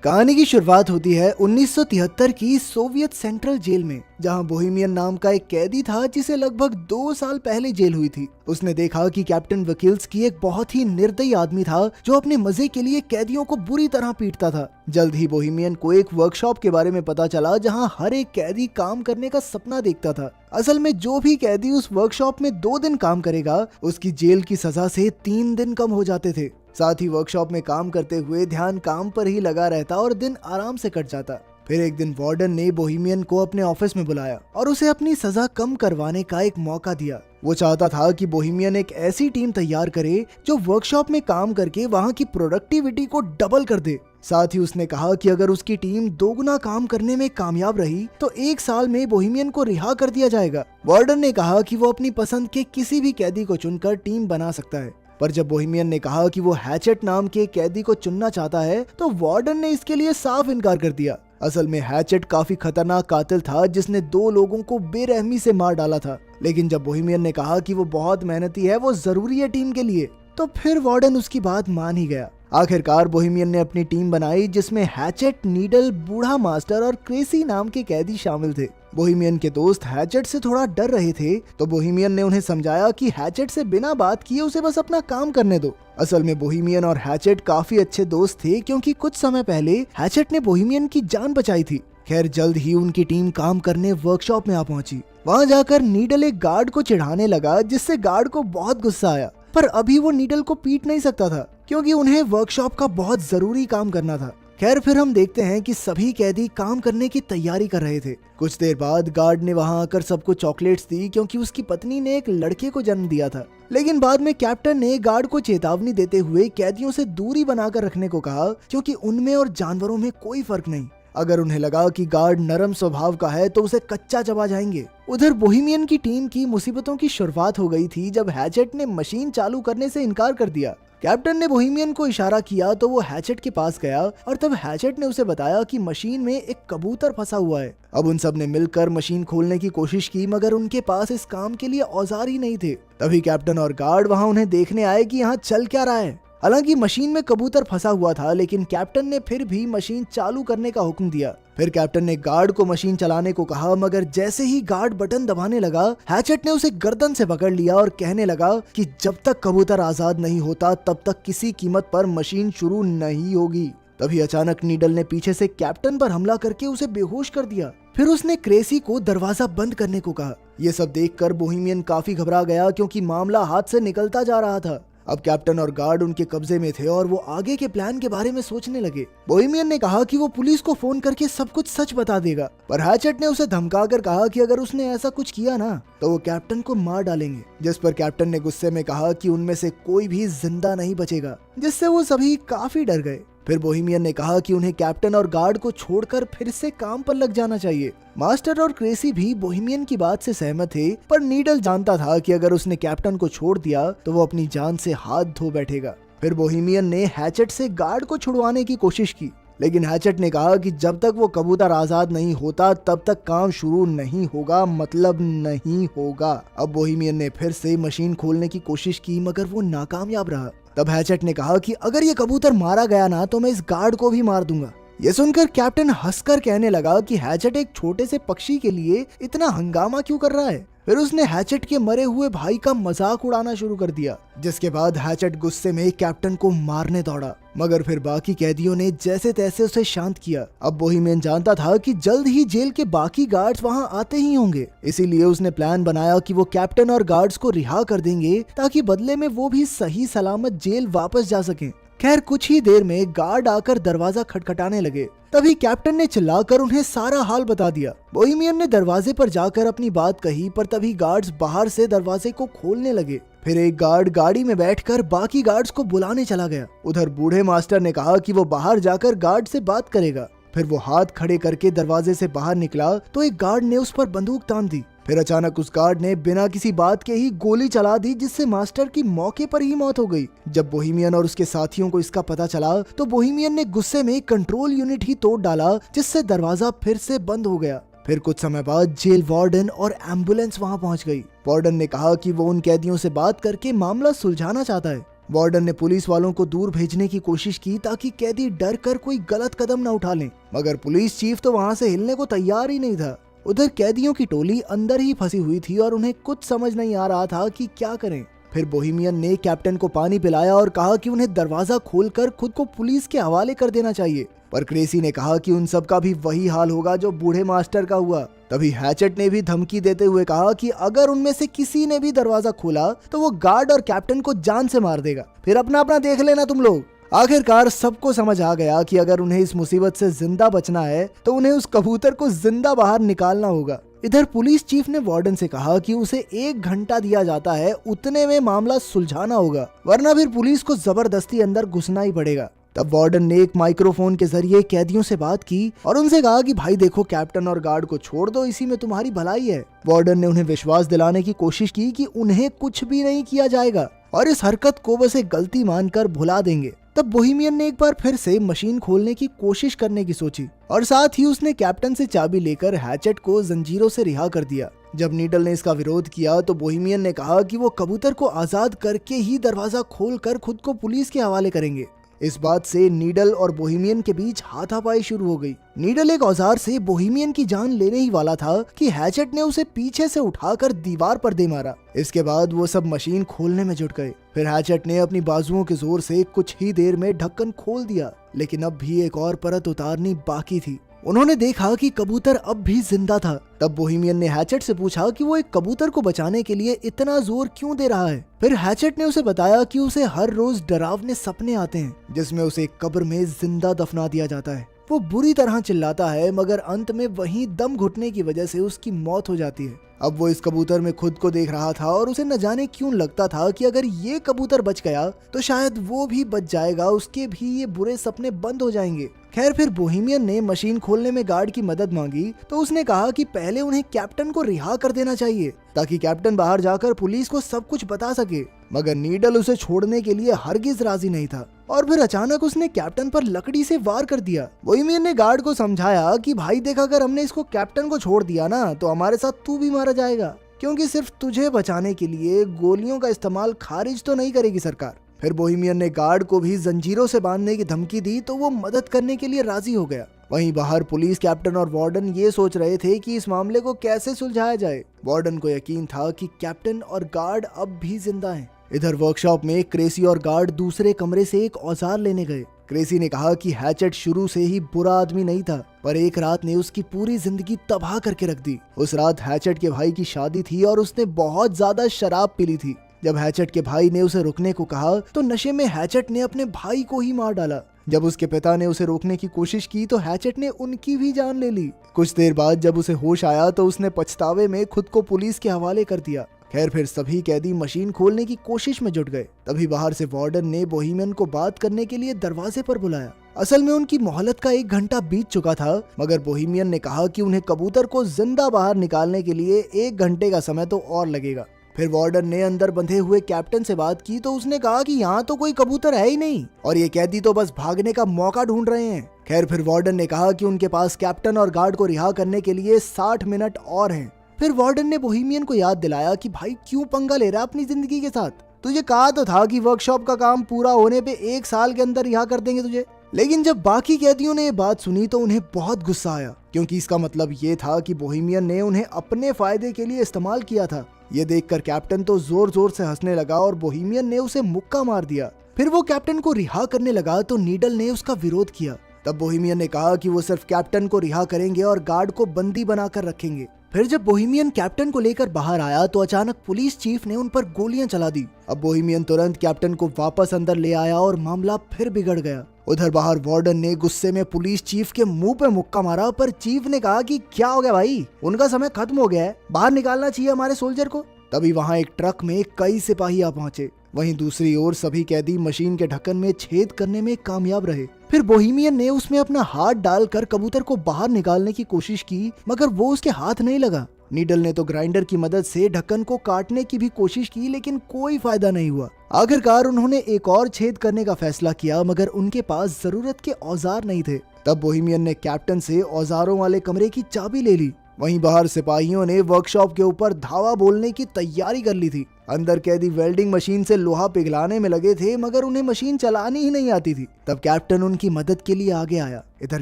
कहानी की शुरुआत होती है 1973 की सोवियत सेंट्रल जेल में, जहां बोहेमियन नाम का एक कैदी था जिसे लगभग 2 साल पहले जेल हुई थी। उसने देखा कि कैप्टन वकील्स्की एक बहुत ही निर्दयी आदमी था जो अपने मजे के लिए कैदियों को बुरी तरह पीटता था। जल्द ही बोहेमियन को एक वर्कशॉप के बारे में पता चला जहां हर एक कैदी काम करने का सपना देखता था। असल में जो भी कैदी उस वर्कशॉप में 2 दिन काम करेगा उसकी जेल की सजा से 3 दिन कम हो जाते थे। साथ ही वर्कशॉप में काम करते हुए ध्यान काम पर ही लगा रहता और दिन आराम से कट जाता। फिर एक दिन वार्डन ने बोहेमियन को अपने ऑफिस में बुलाया और उसे अपनी सजा कम करवाने का एक मौका दिया। वो चाहता था कि बोहेमियन एक ऐसी टीम तैयार करे जो वर्कशॉप में काम करके वहाँ की प्रोडक्टिविटी को डबल कर दे। साथ ही उसने कहा कि अगर उसकी टीम 2 गुना काम करने में कामयाब रही तो 1 साल में बोहेमियन को रिहा कर दिया जाएगा। वार्डन ने कहा कि वो अपनी पसंद के किसी भी कैदी को चुनकर टीम बना सकता है, पर जब बोहेमियन ने कहा कि वो हैचेट नाम के कैदी को चुनना चाहता है तो वार्डन ने इसके लिए साफ इनकार कर दिया। असल में हैचेट काफी खतरनाक कातिल था जिसने 2 लोगों को बेरहमी से मार डाला था। लेकिन जब बोहेमियन ने कहा कि वो बहुत मेहनती है, वो जरूरी है टीम के लिए, तो फिर वार्डन उसकी बात मान ही गया। आखिरकार बोहेमियन ने अपनी टीम बनाई जिसमें हैचेट, नीडल, बूढ़ा मास्टर और क्रेसी नाम के कैदी शामिल थे। बोहेमियन के दोस्त हैचेट से थोड़ा डर रहे थे तो बोहेमियन ने उन्हें समझाया कि हैचेट से बिना बात किए उसे बस अपना काम करने दो। असल में बोहेमियन और हैचेट काफी अच्छे दोस्त थे क्योंकि कुछ समय पहले हैचेट ने बोहेमियन की जान बचाई थी। खैर जल्द ही उनकी टीम काम करने वर्कशॉप में आ पहुंची। वहां जाकर नीडल एक गार्ड को चिढ़ाने लगा जिससे गार्ड को बहुत गुस्सा आया, पर अभी वो नीडल को पीट नहीं सकता था क्योंकि उन्हें वर्कशॉप का बहुत जरूरी काम करना था। खैर फिर हम देखते हैं कि सभी कैदी काम करने की तैयारी कर रहे थे। कुछ देर बाद गार्ड ने वहां आकर सबको चॉकलेट्स दी क्योंकि उसकी पत्नी ने एक लड़के को जन्म दिया था। लेकिन बाद में कैप्टन ने गार्ड को चेतावनी देते हुए कैदियों से दूरी बनाकर रखने को कहा क्योंकि उनमें और जानवरों में कोई फर्क नहीं। अगर उन्हें लगा कि गार्ड नरम स्वभाव का है तो उसे कच्चा चबा जाएंगे। उधर बोहेमियन की टीम की मुसीबतों की शुरुआत हो गई थी जब हैचेट ने मशीन चालू करने से इनकार कर दिया। कैप्टन ने बोहेमियन को इशारा किया तो वो हैचेट के पास गया और तब हैचेट ने उसे बताया कि मशीन में एक कबूतर फंसा हुआ है। अब उन सब ने मिलकर मशीन खोलने की कोशिश की मगर उनके पास इस काम के लिए औजार ही नहीं थे। तभी कैप्टन और गार्ड वहां उन्हें देखने आए कि यहाँ चल क्या रहा है। हालांकि मशीन में कबूतर फंसा हुआ था लेकिन कैप्टन ने फिर भी मशीन चालू करने का हुक्म दिया। फिर कैप्टन ने गार्ड को मशीन चलाने को कहा मगर जैसे ही गार्ड बटन दबाने लगा हैचेट ने उसे गर्दन से पकड़ लिया और कहने लगा कि जब तक कबूतर आजाद नहीं होता तब तक किसी कीमत पर मशीन शुरू नहीं होगी। तभी अचानक नीडल ने पीछे से कैप्टन पर हमला करके उसे बेहोश कर दिया। फिर उसने क्रेसी को दरवाजा बंद करने को कहा। ये सब देखकर बोहेमियन काफी घबरा गया क्योंकि मामला हाथ से निकलता जा रहा था। अब कैप्टन और गार्ड उनके कब्जे में थे और वो आगे के प्लान के बारे में सोचने लगे। बोहेमियन ने कहा कि वो पुलिस को फोन करके सब कुछ सच बता देगा, पर हैचेट ने उसे धमकाकर कहा कि अगर उसने ऐसा कुछ किया ना तो वो कैप्टन को मार डालेंगे। जिस पर कैप्टन ने गुस्से में कहा कि उनमें से कोई भी जिंदा नहीं बचेगा, जिससे वो सभी काफी डर गए। फिर बोहेमियन ने कहा कि उन्हें कैप्टन और गार्ड को छोड़कर फिर से काम पर लग जाना चाहिए। मास्टर और क्रेसी भी बोहेमियन की बात से सहमत थे, पर नीडल जानता था कि अगर उसने कैप्टन को छोड़ दिया तो वो अपनी जान से हाथ धो बैठेगा। फिर बोहेमियन ने हैचेट से गार्ड को छुड़वाने की कोशिश की, लेकिन हैचेट ने कहा कि जब तक वो कबूतर आजाद नहीं होता तब तक काम शुरू नहीं होगा, मतलब नहीं होगा। अब बोहेमियन ने फिर से मशीन खोलने की कोशिश की मगर वो नाकामयाब रहा। तब हैचेट ने कहा कि अगर ये कबूतर मारा गया ना तो मैं इस गार्ड को भी मार दूंगा। ये सुनकर कैप्टन हंसकर कहने लगा कि हैचेट एक छोटे से पक्षी के लिए इतना हंगामा क्यों कर रहा है। फिर उसने हैचेट के मरे हुए भाई का मजाक उड़ाना शुरू कर दिया, जिसके बाद हैचेट गुस्से में कैप्टन को मारने दौड़ा, मगर फिर बाकी कैदियों ने जैसे तैसे उसे शांत किया। अब बोहेमियन जानता था कि जल्द ही जेल के बाकी गार्ड्स वहां आते ही होंगे, इसीलिए उसने प्लान बनाया कि वो कैप्टन और गार्ड्स को रिहा कर देंगे ताकि बदले में वो भी सही सलामत जेल वापस जा सकें। खैर कुछ ही देर में गार्ड आकर दरवाजा खटखटाने लगे। तभी कैप्टन ने चिल्लाकर उन्हें सारा हाल बता दिया। बोहेमियन ने दरवाजे पर जाकर अपनी बात कही, पर तभी गार्ड्स बाहर से दरवाजे को खोलने लगे। फिर एक गार्ड गाड़ी में बैठकर बाकी गार्ड्स को बुलाने चला गया। उधर बूढ़े मास्टर ने कहा कि वो बाहर जाकर गार्ड से बात करेगा। फिर वो हाथ खड़े करके दरवाजे से बाहर निकला तो एक गार्ड ने उस पर बंदूक तान दी। फिर अचानक उस गार्ड ने बिना किसी बात के ही गोली चला दी, जिससे मास्टर की मौके पर ही मौत हो गई। जब बोहेमियन और उसके साथियों को इसका पता चला तो बोहेमियन ने गुस्से में कंट्रोल यूनिट ही तोड़ डाला, जिससे दरवाजा फिर से बंद हो गया। फिर कुछ समय बाद जेल वार्डन और एम्बुलेंस वहां पहुंच गई। वार्डन ने कहा कि वो उन कैदियों से बात करके मामला सुलझाना चाहता है। वार्डन ने पुलिस वालों को दूर भेजने की कोशिश की ताकि कैदी डर कर कोई गलत कदम न उठा लें, मगर पुलिस चीफ तो वहां से हिलने को तैयार ही नहीं था। उधर कैदियों की टोली अंदर ही फंसी हुई थी और उन्हें कुछ समझ नहीं आ रहा था कि क्या करें। फिर बोहेमियन ने कैप्टन को पानी पिलाया और कहा कि उन्हें दरवाजा खोलकर खुद को पुलिस के हवाले कर देना चाहिए, पर क्रेसी ने कहा कि उन सब का भी वही हाल होगा जो बूढ़े मास्टर का हुआ। तभी हैचेट ने भी धमकी देते हुए कहा कि अगर उनमें से किसी ने भी दरवाजा खोला तो वो गार्ड और कैप्टन को जान से मार देगा, फिर अपना अपना देख लेना तुम लोग। आखिरकार सबको समझ आ गया कि अगर उन्हें इस मुसीबत से जिंदा बचना है तो उन्हें उस कबूतर को जिंदा बाहर निकालना होगा। इधर पुलिस चीफ ने वार्डन से कहा कि उसे 1 घंटा दिया जाता है, उतने में मामला सुलझाना होगा, वरना फिर पुलिस को जबरदस्ती अंदर घुसना ही पड़ेगा। तब वार्डन ने एक माइक्रोफोन के जरिए कैदियों से बात की और उनसे कहा कि भाई देखो, कैप्टन और गार्ड को छोड़ दो, इसी में तुम्हारी भलाई है। वार्डन ने उन्हें विश्वास दिलाने की कोशिश की कि उन्हें कुछ भी नहीं किया जाएगा और इस हरकत को बस एक गलती मानकर भुला देंगे। तब बोहेमियन ने एक बार फिर से मशीन खोलने की कोशिश करने की सोची और साथ ही उसने कैप्टन से चाबी लेकर हैचेट को जंजीरों से रिहा कर दिया। जब नीडल ने इसका विरोध किया तो बोहेमियन ने कहा कि वो कबूतर को आजाद करके ही दरवाजा खोलकर खुद को पुलिस के हवाले करेंगे। इस बात से नीडल और बोहेमियन के बीच हाथापाई शुरू हो गई। नीडल एक औजार से बोहेमियन की जान लेने ही वाला था कि हैचेट ने उसे पीछे से उठाकर दीवार पर दे मारा। इसके बाद वो सब मशीन खोलने में जुट गए। फिर हैचेट ने अपनी बाजुओं के जोर से कुछ ही देर में ढक्कन खोल दिया, लेकिन अब भी एक और परत उतारनी बाकी थी। उन्होंने देखा कि कबूतर अब भी जिंदा था। तब बोहेमियन ने हैचेट से पूछा कि वो एक कबूतर को बचाने के लिए इतना जोर क्यों दे रहा है। फिर हैचेट ने उसे बताया कि उसे हर रोज डरावने सपने आते हैं जिसमें उसे कब्र में जिंदा दफना दिया जाता है। वो बुरी तरह चिल्लाता है, मगर अंत में वहीं दम घुटने की वजह से उसकी मौत हो जाती है। अब वो इस कबूतर में खुद को देख रहा था और उसे न जाने क्यों लगता था कि अगर ये कबूतर बच गया तो शायद वो भी बच जाएगा, उसके भी ये बुरे सपने बंद हो जाएंगे। खैर, फिर बोहेमियन ने मशीन खोलने में गार्ड की मदद मांगी तो उसने कहा कि पहले उन्हें कैप्टन को रिहा कर देना चाहिए ताकि कैप्टन बाहर जाकर पुलिस को सब कुछ बता सके, मगर नीडल उसे छोड़ने के लिए हरगिज राजी नहीं था और फिर अचानक उसने कैप्टन पर लकड़ी से वार कर दिया। बोहेमियन ने गार्ड को समझाया कि भाई देख, अगर हमने इसको कैप्टन को छोड़ दिया ना तो हमारे साथ तू भी मारा जाएगा, क्योंकि सिर्फ तुझे बचाने के लिए गोलियों का इस्तेमाल खारिज तो नहीं करेगी सरकार। फिर बोहेमियन ने गार्ड को भी जंजीरों से बांधने की धमकी दी तो वो मदद करने के लिए राजी हो गया। वहीं बाहर पुलिस कैप्टन और वार्डन ये सोच रहे थे कि इस मामले को कैसे सुलझाया जाए। वार्डन को यकीन था कि कैप्टन और गार्ड अब भी जिंदा हैं। इधर वर्कशॉप में क्रेसी और गार्ड दूसरे कमरे से एक औजार लेने गए। क्रेसी ने कहा कि हैचेट शुरू से ही बुरा आदमी नहीं था, पर एक रात ने उसकी पूरी जिंदगी तबाह करके रख दी। उस रात हैचेट के भाई की शादी थी और उसने बहुत ज्यादा शराब पी ली थी। जब हैचेट के भाई ने उसे रुकने को कहा तो नशे में हैचेट ने अपने भाई को ही मार डाला। जब उसके पिता ने उसे रोकने की कोशिश की तो हैचेट ने उनकी भी जान ले ली। कुछ देर बाद जब उसे होश आया तो उसने पछतावे में खुद को पुलिस के हवाले कर दिया। खैर, फिर सभी कैदी मशीन खोलने की कोशिश में जुट गए। तभी बाहर से वार्डन ने बोहेमियन को बात करने के लिए दरवाजे पर बुलाया। असल में उनकी मोहलत का 1 घंटा बीत चुका था, मगर बोहेमियन ने कहा कि उन्हें कबूतर को जिंदा बाहर निकालने के लिए 1 घंटे का समय तो और लगेगा। फिर वार्डन ने अंदर बंधे हुए कैप्टन से बात की तो उसने कहा कि यहाँ तो कोई कबूतर है ही नहीं और ये कैदी तो बस भागने का मौका ढूंढ रहे हैं। खैर, फिर वार्डन ने कहा कि उनके पास कैप्टन और गार्ड को रिहा करने के लिए 60 मिनट और हैं। फिर वार्डन ने बोहेमियन को याद दिलाया कि भाई क्यों पंगा ले रहा है अपनी जिंदगी के साथ, तुझे कहा तो था कि वर्कशॉप का काम पूरा होने पे 1 साल के अंदर रिहा कर देंगे तुझे। लेकिन जब बाकी कैदियों ने ये बात सुनी तो उन्हें बहुत गुस्सा आया, क्योंकि इसका मतलब ये था कि बोहेमियन ने उन्हें अपने फायदे के लिए इस्तेमाल किया था। ये देखकर कैप्टन तो जोर जोर से हंसने लगा और बोहेमियन ने उसे मुक्का मार दिया। फिर वो कैप्टन को रिहा करने लगा तो नीडल ने उसका विरोध किया। तब बोहेमियन ने कहा कि वो सिर्फ कैप्टन को रिहा करेंगे और गार्ड को बंदी बनाकर रखेंगे। फिर जब बोहेमियन कैप्टन को लेकर बाहर आया तो अचानक पुलिस चीफ ने उन पर गोलियां चला दी। अब बोहेमियन तुरंत कैप्टन को वापस अंदर ले आया और मामला फिर बिगड़ गया। उधर बाहर वार्डन ने गुस्से में पुलिस चीफ के मुंह पे मुक्का मारा, पर चीफ ने कहा कि क्या हो गया भाई, उनका समय खत्म हो गया है, बाहर निकालना चाहिए हमारे सोल्जर को। तभी वहां एक ट्रक में कई सिपाही आ पहुंचे। वहीं दूसरी ओर सभी कैदी मशीन के ढक्कन में छेद करने में कामयाब रहे। फिर बोहेमियन ने उसमें अपना हाथ डालकर कबूतर को बाहर निकालने की कोशिश की, मगर वो उसके हाथ नहीं लगा। नीडल ने तो ग्राइंडर की मदद से ढक्कन को काटने की भी कोशिश की, लेकिन कोई फायदा नहीं हुआ। आखिरकार उन्होंने एक और छेद करने का फैसला किया, मगर उनके पास जरूरत के औजार नहीं थे। तब बोहेमियन ने कैप्टन से औजारों वाले कमरे की चाबी ले ली। वहीं बाहर सिपाहियों ने वर्कशॉप के ऊपर धावा बोलने की तैयारी कर ली थी। अंदर कैदी वेल्डिंग मशीन से लोहा पिघलाने में लगे थे, मगर उन्हें मशीन चलानी ही नहीं आती थी। तब कैप्टन उनकी मदद के लिए आगे आया। इधर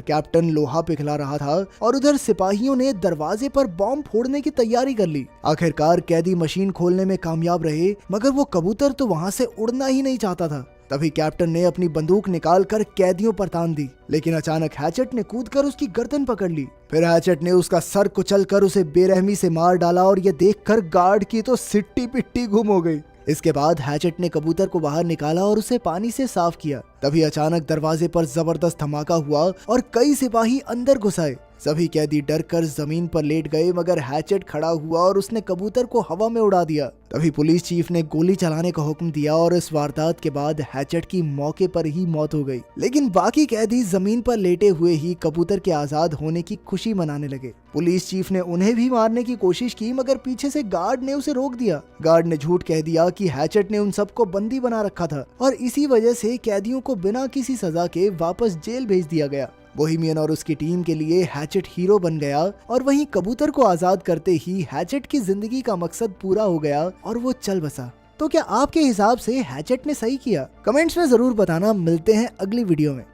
कैप्टन लोहा पिघला रहा था और उधर सिपाहियों ने दरवाजे पर बॉम्ब फोड़ने की तैयारी कर ली। आखिरकार कैदी मशीन खोलने में कामयाब रहे, मगर वो कबूतर तो वहाँ से उड़ना ही नहीं चाहता था। तभी कैप्टन ने अपनी बंदूक निकालकर कैदियों पर तान दी, लेकिन अचानक हैचेट ने कूदकर उसकी गर्दन पकड़ ली। फिर हैचेट ने उसका सर कुचलकर उसे बेरहमी से मार डाला और ये देखकर गार्ड की तो सिट्टी पिट्टी गुम हो गई। इसके बाद हैचेट ने कबूतर को बाहर निकाला और उसे पानी से साफ किया। तभी अचानक दरवाजे पर जबरदस्त धमाका हुआ और कई सिपाही अंदर घुस आए। सभी कैदी डरकर जमीन पर लेट गए, मगर हैचेट खड़ा हुआ और उसने कबूतर को हवा में उड़ा दिया। तभी पुलिस चीफ ने गोली चलाने का हुक्म दिया और इस वारदात के बाद हैचेट की मौके पर ही मौत हो गई। लेकिन बाकी कैदी जमीन पर लेटे हुए ही कबूतर के आजाद होने की खुशी मनाने लगे। पुलिस चीफ ने उन्हें भी मारने की कोशिश की, मगर पीछे से गार्ड ने उसे रोक दिया। गार्ड ने झूठ कह दिया कि हैचेट ने उन सबको बंदी बना रखा था और इसी वजह से कैदियों को बिना किसी सजा के वापस जेल भेज दिया गया। बोहेमियन और उसकी टीम के लिए हैचेट हीरो बन गया और वहीं कबूतर को आजाद करते ही हैचेट की जिंदगी का मकसद पूरा हो गया और वो चल बसा। तो क्या आपके हिसाब से हैचेट ने सही किया? कमेंट्स में जरूर बताना। मिलते हैं अगली वीडियो में।